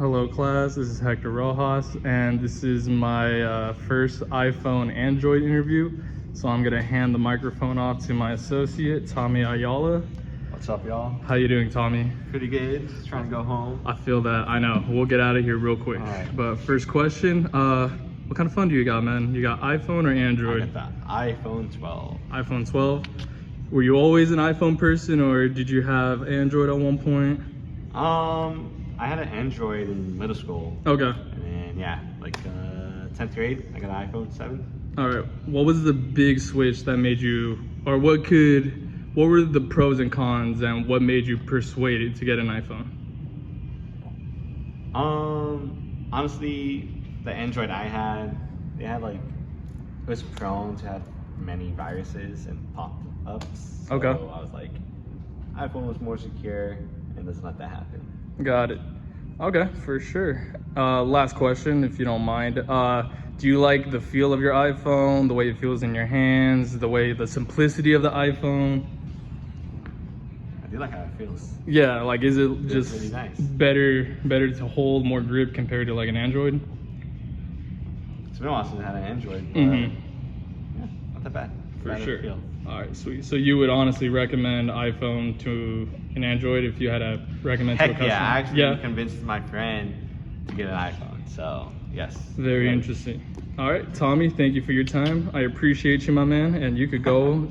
Hello class, this is Hector Rojas and this is my first iPhone Android interview. So I'm gonna hand the microphone off to my associate, Tommy Ayala. What's up, y'all? How you doing, Tommy? Pretty good. Just trying to go home. I feel that, I know. We'll get out of here real quick. Alright. But first question, what kind of phone do you got, man? You got iPhone or Android? I got the iPhone 12. iPhone 12. Were you always an iPhone person or did you have Android at one point? I had an Android in middle school. Okay. And then, yeah, like 10th grade, I got an iPhone 7. All right. What was the big switch that made you, or what were the pros and cons and what made you persuaded to get an iPhone? Honestly, the Android I had, it was prone to have many viruses and pop-ups. So Okay. I was like, iPhone was more secure and doesn't let that happen. Got it. Okay, for sure. Last question, if you don't mind. Do you like the feel of your iPhone, the way it feels in your hands, the simplicity of the iPhone? I do like how it feels. Yeah, like is it just really nice. better to hold, more grip compared to like an Android? It's been a while since I had an Android, but yeah, not that bad. For Glad it sure. feel. All right, sweet. So you would honestly recommend iPhone to an Android if you had to recommend to a Heck customer? yeah, I actually convinced my friend to get an iPhone, so yes. Very interesting. All right, Tommy, thank you for your time. I appreciate you, my man, and you could go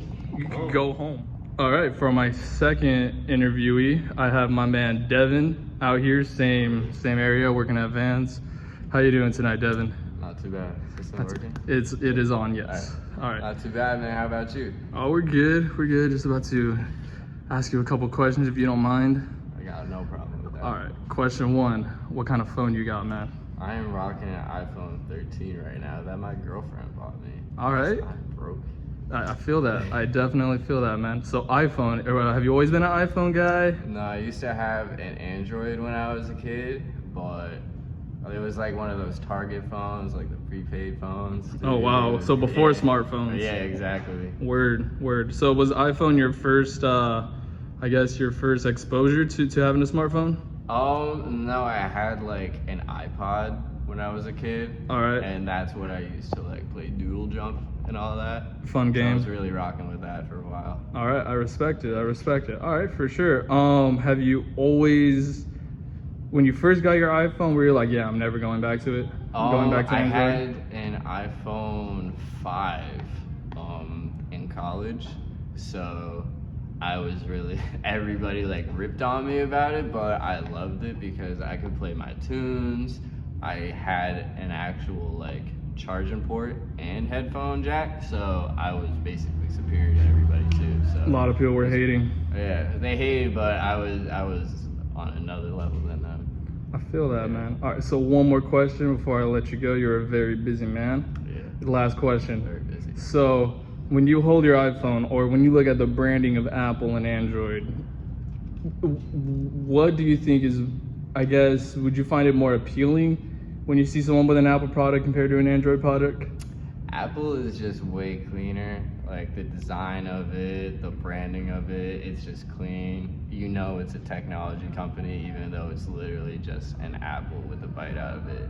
home. All right, for my second interviewee, I have my man Devin out here, same area, working at Vans. How you doing tonight, Devin? Not too bad. Is this still working? It is on, yes. All right. Not too bad, man. How about you? Oh, we're good. We're good. Just about to ask you a couple questions if you don't mind. I got no problem with that. All right. Question one: what kind of phone you got, man? I am rocking an iPhone 13 right now that my girlfriend bought me. All right. I'm broke. I feel that. I definitely feel that, man. So iPhone. Have you always been an iPhone guy? No, I used to have an Android when I was a kid, but it was like one of those Target phones, like the prepaid phones. Dude. Oh wow. So before smartphones. Yeah, exactly. Word. So was iPhone your first, I guess, your first exposure to having a smartphone? No, I had like an iPod when I was a kid. All right. And that's what I used to like play Doodle Jump and all that. Fun game. So I was really rocking with that for a while. All right, I respect it. All right, for sure. Have you always, when you first got your iPhone, were you like, yeah, I'm never going back to it? I'm going back to I Android? had an iPhone 5 in college, so I was really, everybody like ripped on me about it, but I loved it because I could play my tunes. I had an actual like charging port and headphone jack, so I was basically superior to everybody too. So A lot of people were hating. yeah, they hated, but I was on another level than them. I feel that, man. All right, so one more question before I let you go. You're a very busy man. Yeah, Last question. very busy. So when you hold your iPhone or when you look at the branding of Apple and Android, what do you think is, I guess, would you find it more appealing when you see someone with an Apple product compared to an Android product? Apple is just way cleaner. Like the design of it, the branding of it, it's just clean. You know it's a technology company, even though it's literally just an apple with a bite out of it.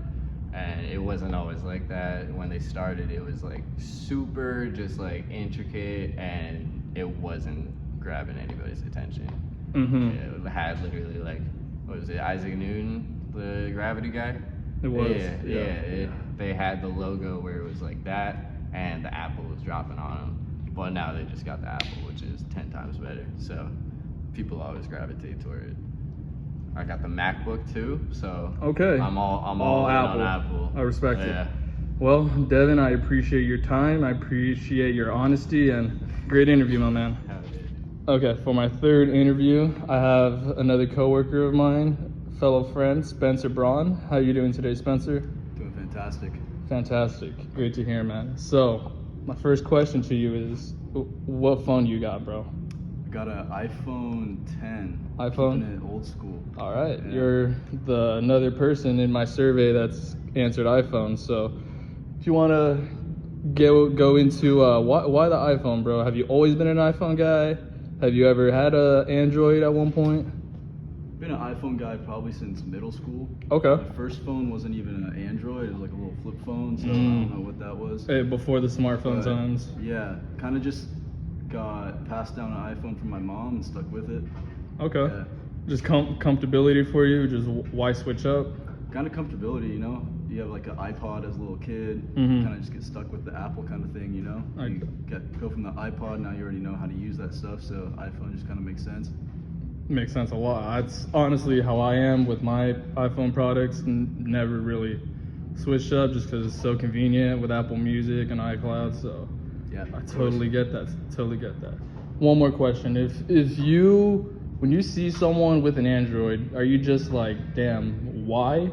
And it wasn't always like that. When they started, it was like super just like intricate, and it wasn't grabbing anybody's attention. Mm-hmm. It had literally like, what was it, Isaac Newton, the gravity guy? It was. They had the logo where it was like that, and the apple was dropping on them. But now they just got the apple, which is 10 times better. So people always gravitate toward it. I got the MacBook too, so Okay. I'm all in Apple. on Apple. I respect it. Yeah. Well, Devin, I appreciate your time. I appreciate your honesty and great interview, my man. Okay, for my third interview, I have another coworker of mine, fellow friend, Spencer Braun. How you doing today, Spencer? Doing fantastic. Fantastic. Great to hear, man. So, my first question to you is, what phone you got, bro? I got an iPhone 10. iPhone? Keeping it old school. All right, Yeah. you're another person in my survey that's answered iPhone. So, if you want to go into why the iPhone, bro? Have you always been an iPhone guy? Have you ever had an Android at one point? Been an iPhone guy probably since middle school. Okay. My first phone wasn't even an Android. It was like a little flip phone, so I Mm. don't know what that was. Hey, before the smartphone But, times. yeah, kind of just got passed down an iPhone from my mom and stuck with it. Okay. Yeah. Just comfortability for you. Just why switch up? Kind of comfortability, you know. You have like an iPod as a little kid. Mhm. Kind of just get stuck with the Apple kind of thing, you know. You go from the iPod, now you already know how to use that stuff, so iPhone just kind of makes sense. Makes sense a lot. That's honestly how I am with my iPhone products. Never really switched up just because it's so convenient with Apple Music and iCloud. So Yeah. I totally get that. Totally get that. One more question: if you when you see someone with an Android, are you just like, damn, why?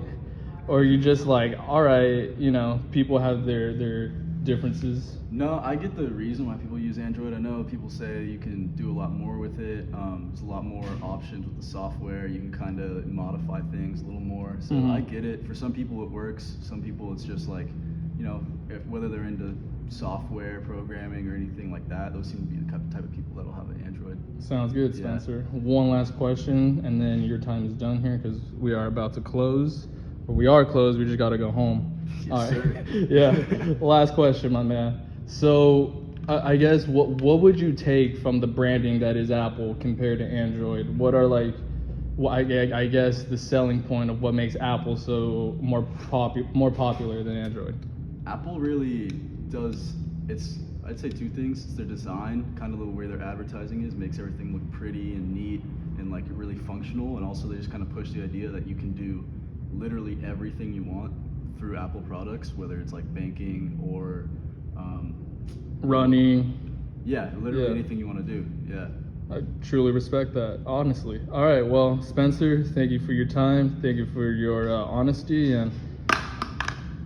Or are you just like, all right, you know, people have their differences. No, I get the reason why people use Android. I know people say you can do a lot more with it. There's a lot more options with the software. You can kind of modify things a little more. So Mhm. I get it. For some people it works. Some people it's just like, you know, whether they're into software programming or anything like that, those seem to be the type of people that'll have an Android. Sounds good, Yeah. Spencer. One last question, and then your time is done here because we are about to close. Or we are closed. We just got to go home. Yes, All right. sir. Yeah. Last question, my man. So I guess what would you take from the branding that is Apple compared to Android? What are like, I guess the selling point of what makes Apple so more popular than Android? Apple really does, I'd say two things. It's their design, kind of the way their advertising is, makes everything look pretty and neat and like really functional. And also they just kind of push the idea that you can do literally everything you want through Apple products, whether it's like banking or Running. yeah, literally Yeah. anything you want to do. Yeah. I truly respect that, honestly. All right, well, Spencer, thank you for your time. Thank you for your honesty and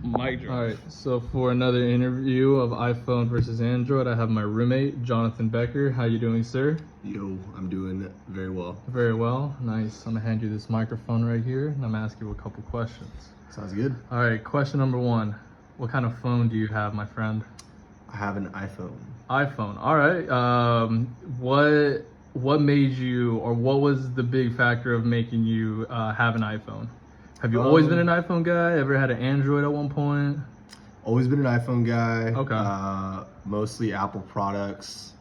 mic drop. All right, so for another interview of iPhone versus Android, I have my roommate, Jonathan Becker. How you doing, sir? Yo, I'm doing very well. Very well. Nice. I'm gonna hand you this microphone right here, and I'm gonna ask you a couple questions. Sounds good. All right, question number one. What kind of phone do you have, my friend? I have an iPhone. iPhone. All right. What made you, or what was the big factor of making you have an iPhone? Have you always been an iPhone guy? Ever had an Android at one point? Always been an iPhone guy. Okay. Mostly Apple products.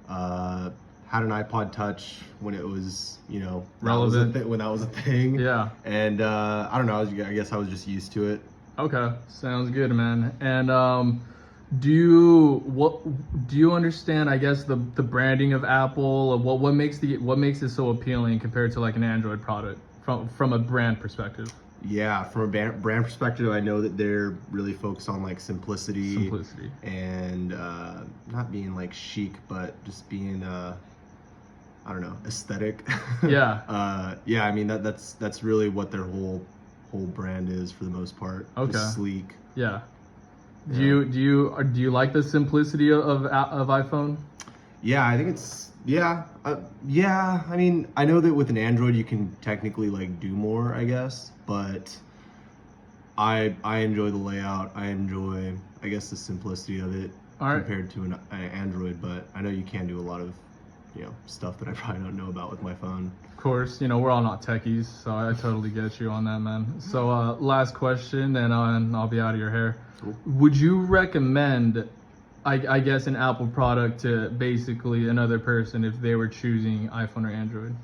Had an iPod Touch when it was, you know, Relevant. when that was a thing. Yeah. And I don't know. I guess I was just used to it. Okay. Sounds good, man. And do you understand, I guess, the branding of Apple? What makes it so appealing compared to like an Android product from a brand perspective? Yeah, from a brand perspective, I know that they're really focused on like simplicity and not being like chic, but just being I don't know, aesthetic. Yeah. Yeah, I mean that's really what their whole brand is for the most part. Okay. Just sleek. Yeah. Do you like the simplicity of iPhone? Yeah, I think it's yeah. I mean, I know that with an Android you can technically like do more, I guess, but I enjoy the layout. I enjoy, I guess, the simplicity of it compared to an Android. But I know you can do a lot of, you know, stuff that I probably don't know about with my phone. Of course, you know, we're all not techies, so I totally get you on that, man. So last question, and I'll be out of your hair. Cool. Would you recommend, I guess, an Apple product to basically another person if they were choosing iPhone or Android?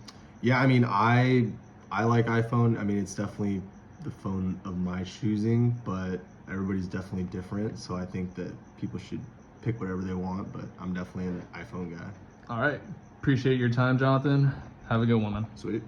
Yeah, I mean, I like iPhone. I mean, it's definitely the phone of my choosing, but everybody's definitely different. So I think that people should pick whatever they want, but I'm definitely an iPhone guy. All right. Appreciate your time, Jonathan. Have a good one, man. Sweet.